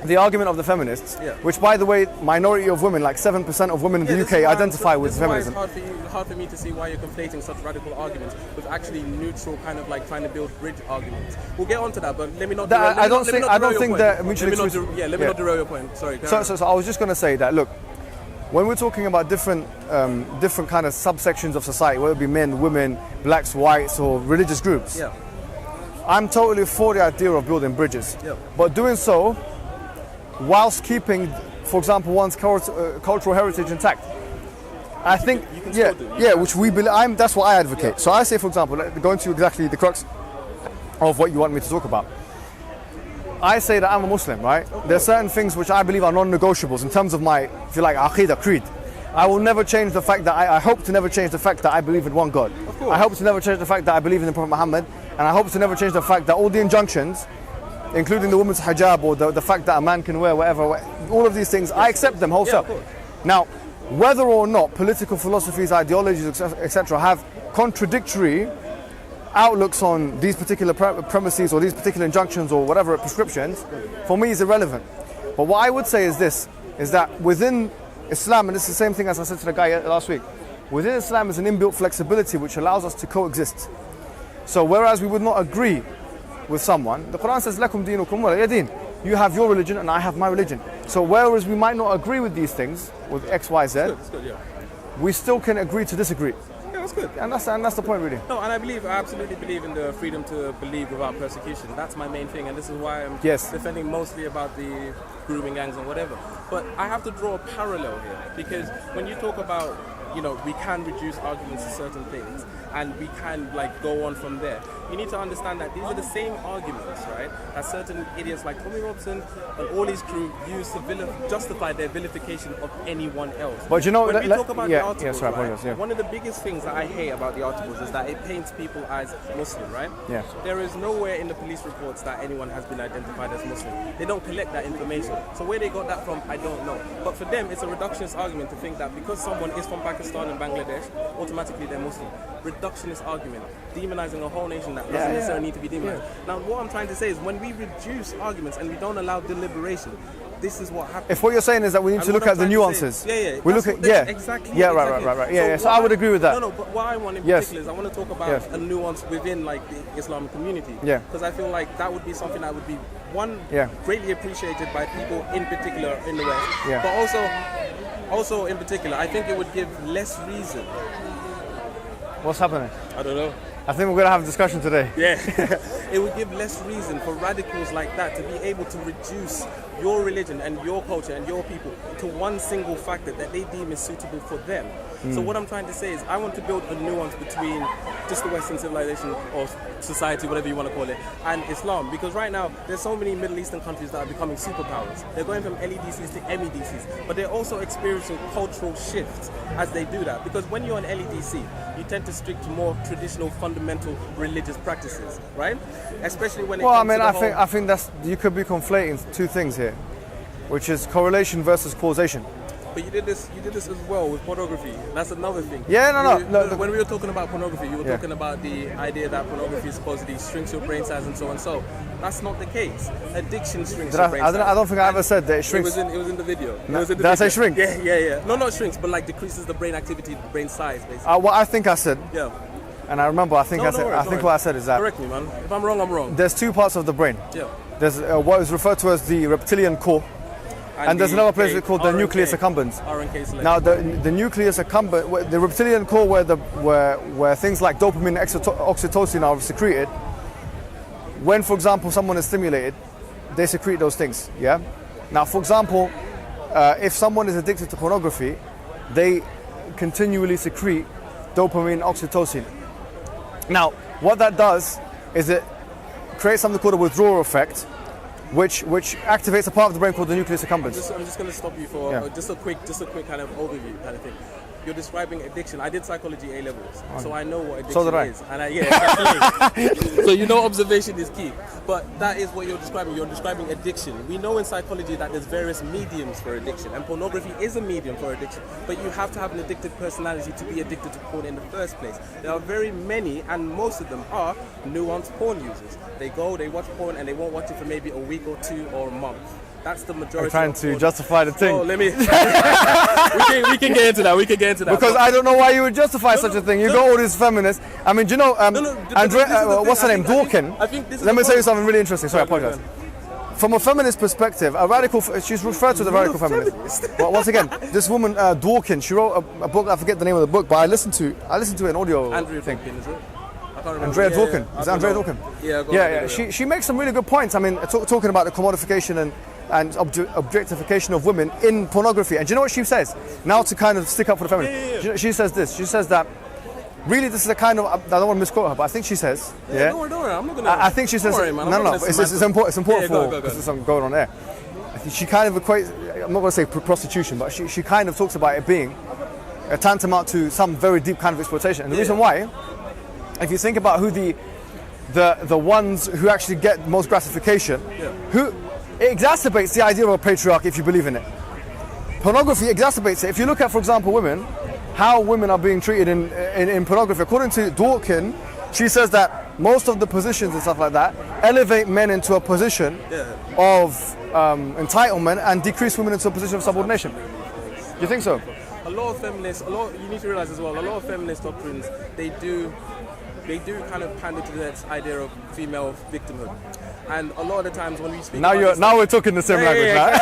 the argument of the feminists, which, by the way, minority of women, like 7% of women in the UK, identify with feminism. It's hard for me to see why you're conflating such radical arguments with actually neutral, kind of like trying to build bridge arguments. We'll get onto that, but let me not. I don't think that mutually exclusive. Let me not derail your point. Sorry. So I was just going to say that, look, when we're talking about different kind of subsections of society, whether it be men, women, blacks, whites, or religious groups, I'm totally for the idea of building bridges, but doing so whilst keeping, for example, one's cultural heritage intact. I think, which we believe. That's what I advocate. So I say, for example, going to exactly the crux of what you want me to talk about. I say that I'm a Muslim, right? There are certain things which I believe are non-negotiables in terms of my, if you like, aqidah, creed. I will never change the fact that I hope to never change the fact that I believe in one God. I hope to never change the fact that I believe in the Prophet Muhammad, and I hope to never change the fact that all the injunctions, including the woman's hijab or the fact that a man can wear whatever, all of these things, I accept them wholesale. Now, whether or not political philosophies, ideologies, etc., have contradictory outlooks on these particular premises or these particular injunctions or whatever prescriptions, for me is irrelevant. But what I would say is this, is that within Islam, and this is the same thing as I said to the guy last week, within Islam is an inbuilt flexibility which allows us to coexist. So whereas we would not agree with someone, the Quran says, "Lakum dinukum waliya din." You have your religion and I have my religion. So whereas we might not agree with these things, with X, Y, Z, we still can agree to disagree. Yeah, that's good. And that's the point, really. No, and I absolutely believe in the freedom to believe without persecution. That's my main thing, and this is why I'm defending mostly about the grooming gangs and whatever. But I have to draw a parallel here, because when you talk about, we can reduce arguments to certain things, and we can go on from there. You need to understand that these are the same arguments, right, that certain idiots like Tommy Robson and all his crew use to justify their vilification of anyone else. But when we talk about the articles, one of the biggest things that I hate about the articles is that it paints people as Muslim, right? Yeah. There is nowhere in the police reports that anyone has been identified as Muslim. They don't collect that information. So where they got that from, I don't know. But for them, it's a reductionist argument to think that because someone is from Pakistan and Bangladesh, automatically they're Muslim. Reductionist argument, demonizing a whole nation that doesn't necessarily need to be demonized. Now, what I'm trying to say is when we reduce arguments and we don't allow deliberation, this is what happens. If what you're saying is that we need to look at the nuances. We look at exactly. Right. So I would agree with that. No, but what I want in particular is I want to talk about a nuance within the Islamic community. Because I feel like that would be something that would be greatly appreciated by people in particular in the West. But also in particular, I think it would give less reason. What's happening? I don't know. I think we're going to have a discussion today. Yeah. It would give less reason for radicals like that to be able to reduce your religion and your culture and your people to one single factor that they deem is suitable for them. So what I'm trying to say is I want to build a nuance between just the Western civilization or society, whatever you want to call it, and Islam. Because right now, there's so many Middle Eastern countries that are becoming superpowers. They're going from LEDCs to MEDCs, but they're also experiencing cultural shifts as they do that. Because when you're an LEDC, you tend to stick to more traditional, fundamental religious practices, right? Especially when it comes to I think that's, you could be conflating two things here, which is correlation versus causation. But you did this as well with pornography. That's another thing. No. When we were talking about pornography, you were talking about the idea that pornography supposedly shrinks your brain size and so on. So that's not the case. Addiction shrinks your brain size. I don't think I ever said that it shrinks. It was in the video. Did I say shrink? Yeah. No, not shrinks, but decreases the brain activity, the brain size, basically. What I think I said. Yeah. And I remember, what I said is that. Correct me, man. If I'm wrong, I'm wrong. There's two parts of the brain. Yeah. There's what is referred to as the reptilian core. And there's another place called the nucleus accumbens. Now, the nucleus accumbens, the reptilian core, where things like dopamine and oxytocin are secreted. When, for example, someone is stimulated, they secrete those things. Yeah. Now, for example, if someone is addicted to pornography, they continually secrete dopamine, oxytocin. Now, what that does is it creates something called a withdrawal effect, which activates a part of the brain called the nucleus accumbens. I'm just going to stop you for just a quick kind of overview kind of thing. you're describing addiction. I did psychology A levels, so I know what addiction So did I. is. And exactly. So you know observation is key. But that is what you're describing. You're describing addiction. We know in psychology that there's various mediums for addiction, and pornography is a medium for addiction. But you have to have an addicted personality to be addicted to porn in the first place. There are very many, and most of them are nuanced porn users. They go, they watch porn, and they won't watch it for maybe a week or 2 or a month. That's the majority. You're trying of to porn. justify the thing. Oh, let me. we can get into that. We can get into that. Because I don't know why you would justify such a thing. You got all these feminists. I mean, do you know, what's her name? Dworkin. Let me tell you something really interesting. Sorry, I apologize. From a feminist perspective, a radical, she's referred to as a radical feminist. Well, once again, this woman, Dworkin, she wrote a book, I forget the name of the book, but I listened to an audio Andrea thing. Dworkin, is it? Andrea Dworkin. Is that Andrea Dworkin? Yeah. She makes some really good points. I mean, talking about the commodification and objectification of women in pornography. And do you know what she says? Now to kind of stick up for the feminists. Yeah. She says this. She says that really this is a kind of, I don't want to misquote her, but I think she says, Don't worry, I'm not going to. I think she says, worry, man. no, it's important go. because there's something going on there. I think she kind of equates, I'm not going to say prostitution, but she kind of talks about it being a tantamount to some very deep kind of exploitation. And the reason why, if you think about who the ones who actually get most gratification, who it exacerbates the idea of a patriarchy if you believe in it. Pornography exacerbates it. If you look at, for example, women, how women are being treated in pornography. According to Dworkin, she says that most of the positions and stuff like that elevate men into a position of entitlement and decrease women into a position of subordination. You think so? A lot of feminists, you need to realize as well, a lot of feminist doctrines, they do kind of pander to that idea of female victimhood. And a lot of the times when we speak now we're talking the same language, right?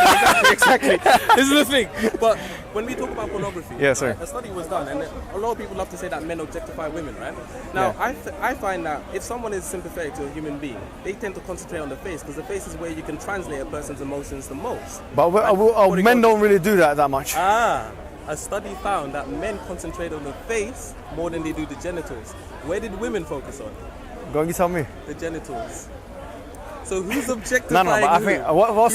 Exactly. This is the thing. But when we talk about pornography, a study was done, and a lot of people love to say that men objectify women, right? Now, I find that if someone is sympathetic to a human being, they tend to concentrate on the face, because the face is where you can translate a person's emotions the most. But men don't really do that much. A study found that men concentrate on the face more than they do the genitals. Where did women focus on? Go and tell me. The genitals. So who's objectifying? No, but I think what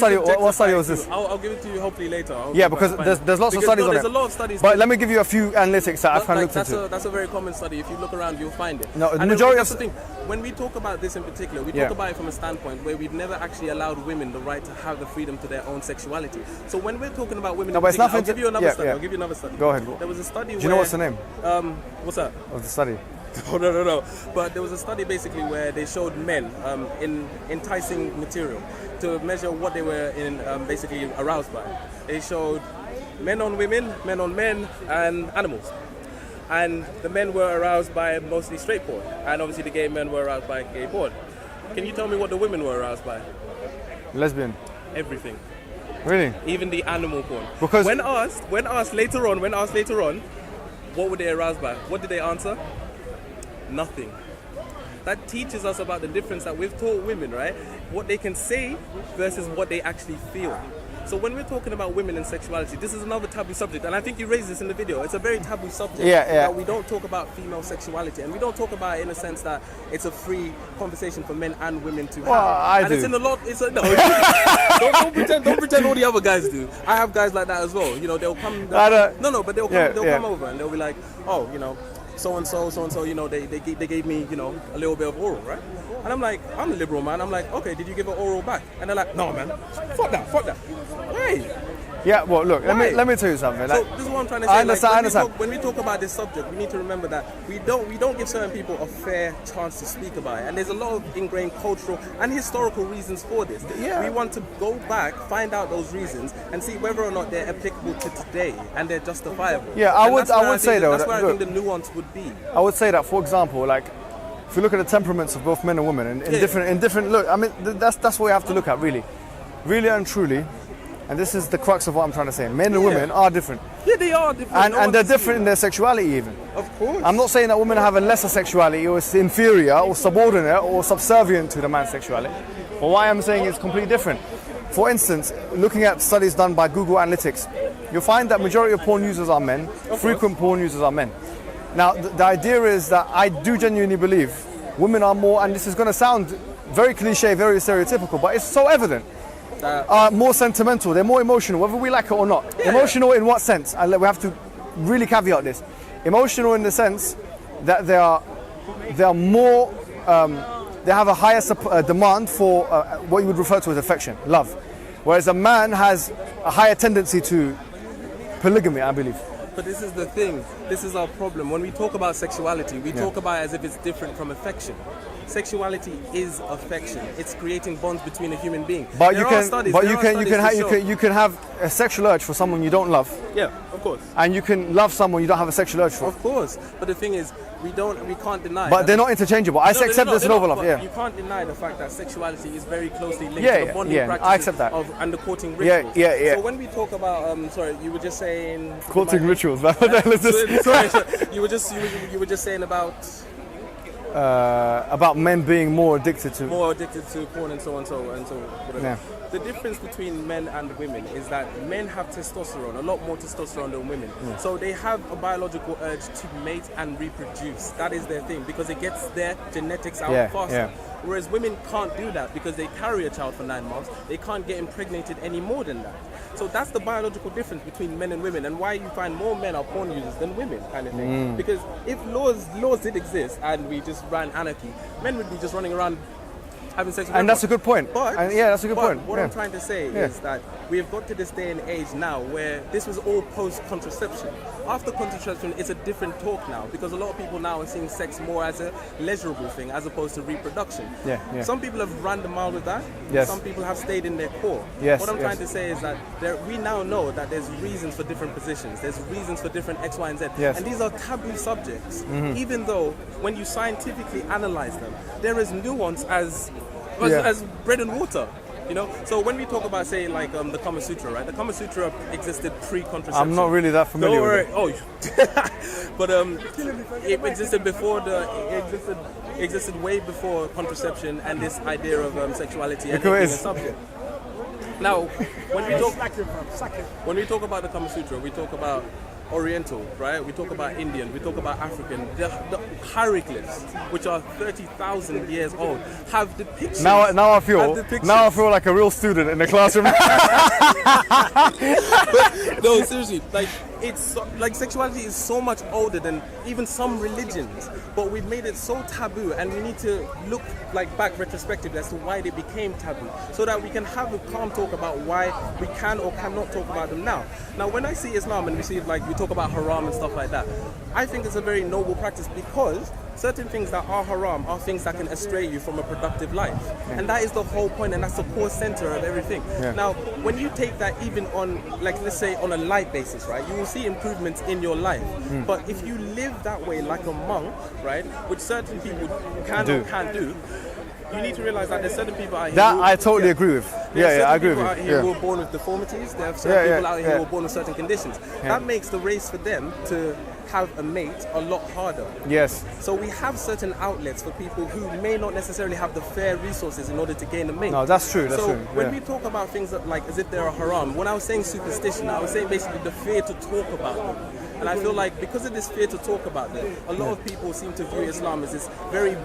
study was this? I'll give it to you hopefully later. Because there's lots of studies on it. There's a lot of studies. But let me give you a few analytics that I've kind of looked into. That's a very common study. If you look around, you'll find it. No, the majority of the thing. When we talk about this in particular, we talk about it from a standpoint where we've never actually allowed women the right to have the freedom to their own sexuality. So when we're talking about women, I'll give you another study. I'll give you another study. Go ahead. There was a study. Do you know what's the name? What's that? Of the study. Oh, no. But there was a study basically where they showed men in enticing material to measure what they were basically aroused by. They showed men on women, men on men, and animals. And the men were aroused by mostly straight porn. And obviously the gay men were aroused by gay porn. Can you tell me what the women were aroused by? Lesbian. Everything. Really? Even the animal porn. Because when asked later on, what were they aroused by? What did they answer? Nothing. That teaches us about the difference that we've taught women, right? What they can say versus what they actually feel. So when we're talking about women and sexuality, this is another taboo subject, and I think you raised this in the video. It's a very taboo subject. That we don't talk about female sexuality, and we don't talk about it in a sense that it's a free conversation for men and women to have. I do. It's in a lot. Don't pretend all the other guys do. I have guys like that as well. You know, they'll come. But they'll come over and they'll be like, oh, you know, so and so, you know, they gave me, you know, a little bit of oral, right? And I'm like, I'm a liberal, man. I'm like, okay, did you give her oral back? And they're like, no, man, fuck that. Why? Yeah, well, look, let me tell you something. So this is what I'm trying to say. I understand. When we talk about this subject, we need to remember that we don't give certain people a fair chance to speak about it. And there's a lot of ingrained cultural and historical reasons for this. Yeah. We want to go back, find out those reasons, and see whether or not they're applicable to today and they're justifiable. Yeah, I would say though. That's where I think the nuance would be. I would say that, for example, like, if you look at the temperaments of both men and women in different look, I mean that's what we have to look at really and truly. And this is the crux of what I'm trying to say. Men and women are different. Yeah, they are different. And they're different in their sexuality even. Of course. I'm not saying that women have a lesser sexuality or is inferior or subordinate or subservient to the man's sexuality. But what I'm saying is completely different. For instance, looking at studies done by Google Analytics, you'll find that majority of porn users are men. Frequent porn users are men. Now, the idea is that I do genuinely believe women are more, and this is going to sound very cliche, very stereotypical, but it's so evident, are more sentimental, they're more emotional, whether we like it or not. Yeah. Emotional in what sense? And we have to really caveat this. Emotional in the sense that they are more, they have a higher demand for what you would refer to as affection, love. Whereas a man has a higher tendency to polygamy, I believe. But this is the thing. This is our problem. When we talk about sexuality, we talk about it as if it's different from affection. Sexuality is affection. It's creating bonds between a human being. But you can have a sexual urge for someone you don't love. Yeah, of course. And you can love someone you don't have a sexual urge for. Of course. But the thing is, we can't deny. But they're not interchangeable. I accept this over love. Yeah. You can't deny the fact that sexuality is very closely linked to the bonding practices I accept that. and the courting rituals. Yeah. So when we talk about, sorry, you were just saying courting rituals. Sorry, you were just saying about men being more addicted to porn and so on, whatever. Yeah. The difference between men and women is that men have testosterone, a lot more testosterone than women. Yeah. So they have a biological urge to mate and reproduce. That is their thing because it gets their genetics out faster. Yeah. Whereas women can't do that because they carry a child for 9 months. They can't get impregnated any more than that. So that's the biological difference between men and women, and why you find more men are porn users than women, kind of thing. Because if laws did exist and we just ran anarchy, men would be just running around having sex with everyone. That's a good point. That's a good point. What I'm trying to say is that we have got to this day and age now where this was all post-contraception. After contraception, it's a different talk now because a lot of people now are seeing sex more as a pleasurable thing as opposed to reproduction. Some people have run the mile with that. Some people have stayed in their core. What I'm trying to say is that we now know that there's reasons for different positions. There's reasons for different X, Y, and Z. And these are taboo subjects. Even though when you scientifically analyze them, there is nuance as bread and water. You know, so when we talk about, say, like the Kama Sutra, right? The Kama Sutra existed pre-contraception. I'm not really that familiar with it. But it existed before it existed way before contraception and this idea of sexuality and being a subject. Now, when we talk about the Kama Sutra, we talk about Oriental, right? We talk about Indian, we talk about African. The hieroglyphs, which are 30,000 years old, have depictions. Now I feel like a real student in the classroom. No, seriously, it's like sexuality is so much older than even some religions, but we've made it so taboo, and we need to look back retrospectively as to why they became taboo, so that we can have a calm talk about why we can or cannot talk about them now. Now, when I see Islam and we see we talk about haram and stuff like that, I think it's a very noble practice because certain things that are haram are things that can astray you from a productive life. And that is the whole point, and that's the core center of everything. Now, when you take that even on, let's say on a light basis, right, you will see improvements in your life. But if you live that way like a monk, right, which certain people can or can't do, you need to realize that there's certain people out here I totally agree with. I agree with you. Out here who are born with deformities. There are certain people out here who are born with certain conditions. That makes the race for them to have a mate a lot harder. Yes. So we have certain outlets for people who may not necessarily have the fair resources in order to gain a mate. No, that's true. When we talk about things that, as if they're haram, when I was saying superstition, I was saying basically the fear to talk about them. And I feel like because of this fear to talk about them, a lot of people seem to view Islam as this very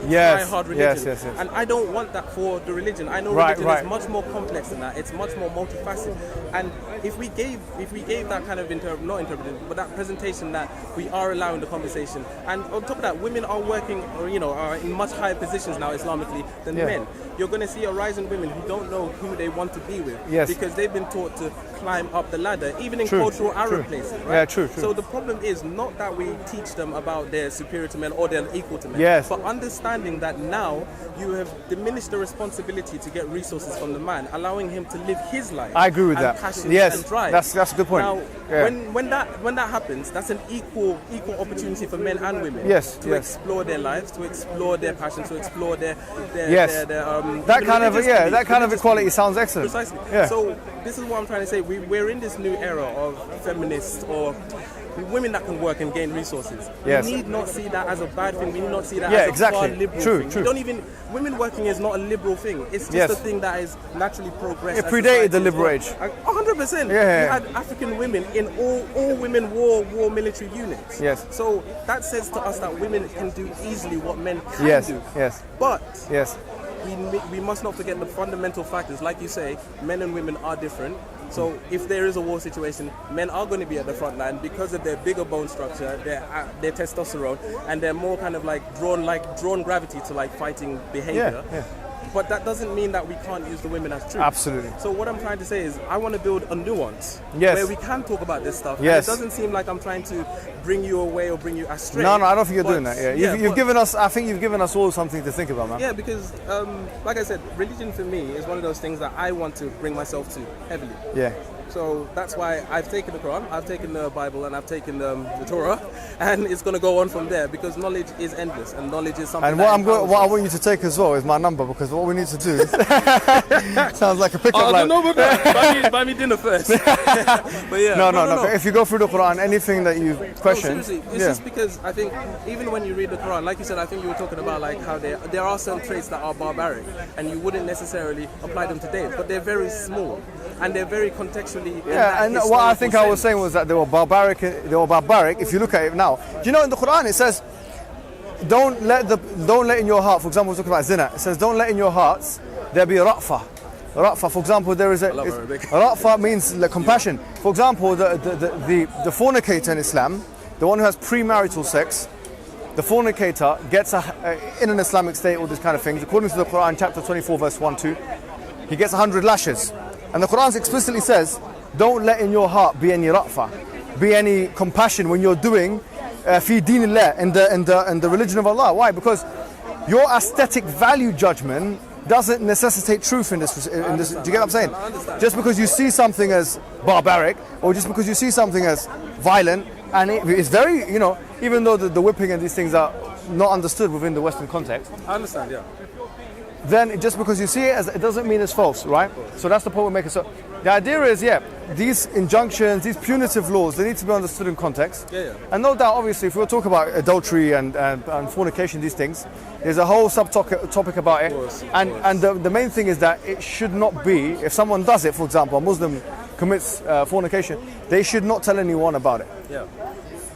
try-hard religion. Yes. And I don't want that for the religion. I know religion is much more complex than that. It's much more multifaceted. And if we gave that kind of not interpretation, but that presentation that we are allowing the conversation, and on top of that, women are working, are in much higher positions now Islamically than men. You're going to see a rise in women who don't know who they want to be with because they've been taught to climb up the ladder, even in cultural Arab places. Right? Yeah, true. So the problem is not that we teach them about they're superior to men or they're equal to men, but understanding that now you have diminished the responsibility to get resources from the man, allowing him to live his life. I agree with that. And drive. That's a good point. Now, when that happens, that's an equal opportunity for men and women to explore their lives, to explore their passions, to explore their that kind of equality sounds excellent. Precisely. So this is what I'm trying to say. We're in this new era of feminists or women that can work and gain resources. We need not see that as a bad thing. We need not see that as a far liberal thing. True. We don't even, women working is not a liberal thing. It's just a thing that is naturally progressed. It predated the liberal age. 100%. You had African women in all women war military units. So that says to us that women can do easily what men can do. But we must not forget the fundamental factors. Like you say, men and women are different. So if there is a war situation, men are going to be at the front line because of their bigger bone structure, their testosterone, and they're more kind of like drawn gravity to like fighting behavior. Yeah. But that doesn't mean that we can't use the women as troops. Absolutely. So what I'm trying to say is I want to build a nuance Yes. where we can talk about this stuff. Yes. And it doesn't seem like I'm trying to bring you away or bring you astray. No, I don't think you're doing that. Yeah, you've but- given us. I think you've given us all something to think about, man. Yeah, because like I said, religion for me is one of those things that I want to bring myself to heavily. Yeah. So that's why I've taken the Quran, I've taken the Bible, and I've taken the Torah, and it's going to go on from there because knowledge is endless, and knowledge is something. And what I want you to take as well is my number, because what we need to do sounds like a pickup line. No, buy me dinner first. But yeah, no. If you go through the Quran, anything that you question, seriously, it's just because I think even when you read the Quran, like you said, I think you were talking about like how there are some traits that are barbaric, and you wouldn't necessarily apply them today, but they're very small and they're very contextually. yeah. And what I think I was saying was that they were barbaric. They were barbaric. If you look at it now, do you know in the Quran it says, don't let in your heart. For example, we're talking about zina. It says, don't let in your hearts there be ra'fa. Ra'fa, for example, there is ra'fa means like compassion. For example, the fornicator in Islam, the one who has premarital sex, the fornicator gets in an Islamic state, all these kind of things. According to the Quran, chapter 24, verse 1-2, he gets 100 lashes. And the Quran explicitly says, don't let in your heart be any ra'fa, be any compassion when you're doing fi dinillah, in the religion of Allah. Why? Because your aesthetic value judgment doesn't necessitate truth in this. Do you get what I'm saying? Just because you see something as barbaric, or just because you see something as violent, and it's very, even though the whipping and these things are not understood within the Western context. I understand, yeah. Then just because you see it, it doesn't mean it's false, right? So that's the point we're making. So the idea is, these injunctions, these punitive laws, they need to be understood in context. Yeah. And no doubt, obviously, if we talk about adultery and fornication, these things, there's a whole subtopic about it. Of course. And the main thing is that it should not be, if someone does it, for example, a Muslim commits fornication, they should not tell anyone about it. Yeah.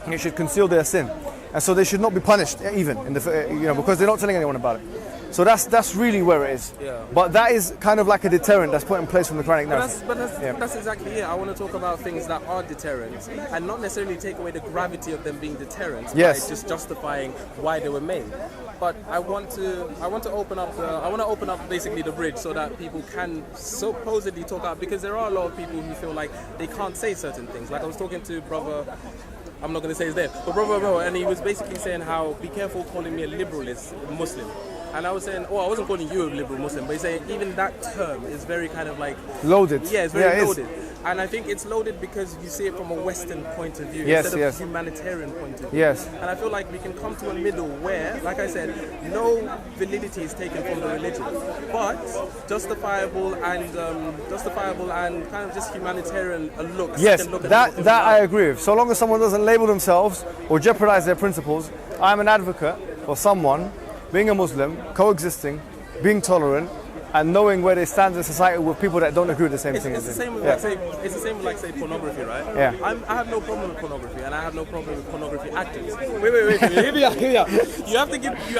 They should conceal their sin. And so they should not be punished even, because they're not telling anyone about it. So that's really where it is. Yeah. But that is kind of like a deterrent that's put in place from the Quranic narrative. But that's exactly it. I want to talk about things that are deterrents and not necessarily take away the gravity of them being deterrents by just justifying why they were made. But I want to open up basically the bridge so that people can supposedly talk out, because there are a lot of people who feel like they can't say certain things. Like I was talking to brother, I'm not going to say his name, but brother Mo, and he was basically saying how be careful calling me a liberalist Muslim. And I was saying, I wasn't calling you a liberal Muslim, but he's saying even that term is very kind of like loaded. Yeah, it's very loaded. And I think it's loaded because you see it from a Western point of view instead of a humanitarian point of view. Yes. And I feel like we can come to a middle where, like I said, no validity is taken from the religion, but justifiable and kind of just humanitarian look. Yes, that I agree with. So long as someone doesn't label themselves or jeopardize their principles, I'm an advocate for someone being a Muslim, coexisting, being tolerant, and knowing where they stand in society with people that don't agree with the same thing. It's the same with like say pornography, right? Yeah. I have no problem with pornography, and I have no problem with pornography actors. Wait. Here we are. You have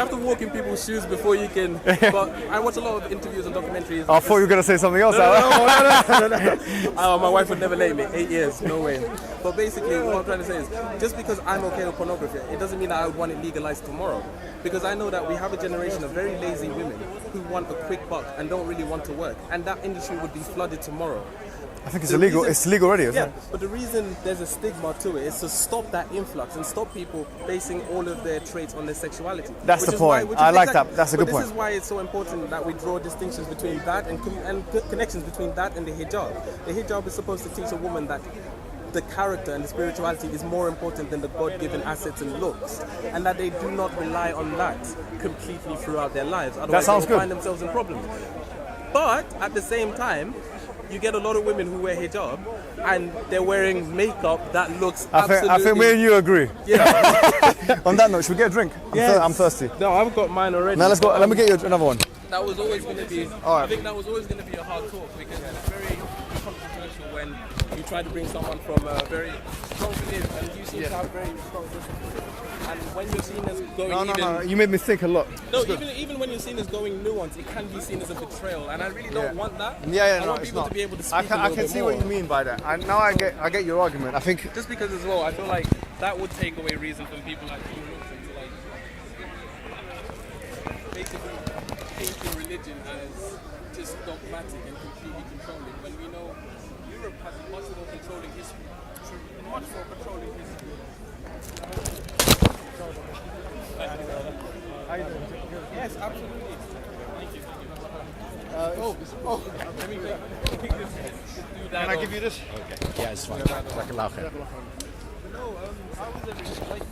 to walk in people's shoes before you can. But I watch a lot of interviews and documentaries. I thought you were going to say something else. No. My wife would never let me. 8 years, no way. But basically, what I'm trying to say is, just because I'm okay with pornography, it doesn't mean that I would want it legalized tomorrow. Because I know that we have a generation of very lazy women who want a quick buck and don't really want to work, and that industry would be flooded tomorrow. I think it's illegal. It's legal already, isn't it? But the reason there's a stigma to it is to stop that influx and stop people basing all of their traits on their sexuality. That's the point. I like that. That's a good point. This is why it's so important that we draw distinctions between that and connections between that and the hijab. The hijab is supposed to teach a woman that the character and the spirituality is more important than the God-given assets and looks, and that they do not rely on that completely throughout their lives. Otherwise, they will find themselves in problems. But at the same time, you get a lot of women who wear hijab and they're wearing makeup that looks absolutely... I think me and you agree. Yeah. On that note, should we get a drink? Yes. I'm thirsty. No, I've got mine already. Now let's go. Let me get you another one. That was always going to be... All right. I think that was always going to be a hard talk because it's very controversial where when you try to bring someone from a very strong belief, and you seem to have very strong discipline. And when you're seen as going No, you made me think a lot. No, even when you're seen as going nuanced, it can be seen as a betrayal, and I really don't want that. I want it's people not. to be able to speak I a little can bit see more. what you mean by that. Now I get your argument. I think Just because as well, I feel like that would take away reason from people like you to like basically paint your religion as just dogmatic and completely controlling, when we know Europe has a much more controlling history. Much more controlling history. How you doing? Yes, absolutely. Thank you. Let me take this. Do that. Can I give you this? Okay. Yeah, it's fine. Lekker lachen. No, how was everything? Like,